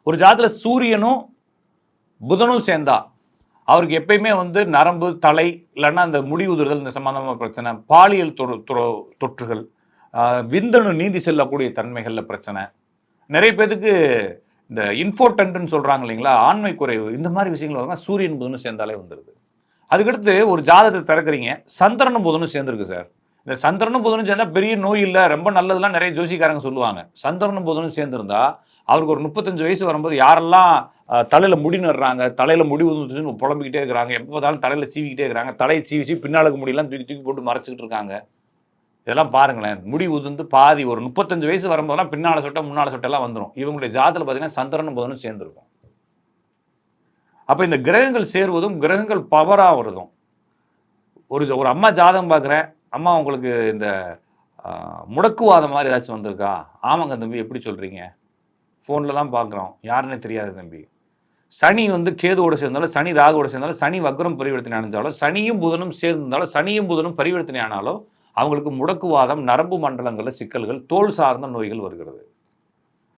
ஒரு ஜாதகத்தில் சூரியனும் புதனும் சேர்ந்தா அவருக்கு எப்பயுமே வந்து நரம்பு, தலை இல்லைன்னா அந்த முடி உதிர்தல் இந்த சம்பந்தமான பிரச்சனை, பாலியல் தொற்றுகள், விந்தணு நீந்தி செல்லக்கூடிய தன்மைகளில் பிரச்சனை. நிறைய பேருக்கு இந்த இன்ஃபோடென்ட்னு சொல்றாங்க இல்லைங்களா, ஆண்மை குறைவு, இந்த மாதிரி விஷயங்கள் வந்து சூரியன் புதனும் சேர்ந்தாலே வந்துடுது. அதுக்கடுத்து ஒரு ஜாதகத்தை திறக்கிறீங்க, சந்திரனும் புதனும் சேர்ந்துருக்கு சார். இந்த சந்திரனும் புதனும் சேர்ந்தா பெரிய நோய் இல்லை, ரொம்ப நல்லதுலாம் நிறைய ஜோசிக்காரங்க சொல்லுவாங்க. சந்திரனும் புதனும் சேர்ந்திருந்தா அவருக்கு ஒரு 35 வயசு வரும்போது யாரெல்லாம் தலையில முடி நடுறாங்க, தலையில முடி உதிர்ந்துச்சுன்னு புலம்பிக்கிட்டே இருக்கிறாங்க, எப்போ பார்த்தாலும் தலையில சீவிக்கிட்டே இருக்கிறாங்க, தலையை சீவி பின்னாளுக்கு முடியெல்லாம் தூக்கி தூக்கி போட்டு மறைச்சிக்கிட்டு இருக்காங்க. இதெல்லாம் பாருங்களேன், முடி உதிர்ந்து பாதி ஒரு 35 வயசு வரும்போதெல்லாம் பின்னால சொட்டை முன்னால சொட்டெல்லாம் வந்துடும். இவங்களுடைய ஜாதகத்தில் பார்த்தீங்கன்னா சந்திரனும் புதனும் சேர்ந்துருக்கும். அப்ப இந்த கிரகங்கள் சேருவதும் கிரகங்கள் பவராகிறதும், ஒரு அம்மா ஜாதகம் பார்க்குறேன், அம்மா உங்களுக்கு இந்த முடக்குவாதம் மாதிரி ஏதாச்சும் வந்திருக்கா? ஆமாங்க தம்பி, எப்படி சொல்றீங்க? ஃபோனில் தான் பார்க்குறோம், யாருன்னே தெரியாது தம்பி. சனி வந்து கேதுவோட சேர்ந்தாலும், சனி ராகுவோட சேர்ந்தாலும், சனி வக்ரம் பரிவர்த்தனை அடைஞ்சாலும், சனியும் புதனும் சேர்ந்தாலும், சனியும் புதனும் பரிவர்த்தனை ஆனாலும் அவங்களுக்கு முடக்குவாதம், நரம்பு மண்டலங்களில் சிக்கல்கள், தோல் சார்ந்த நோய்கள் வருகிறது.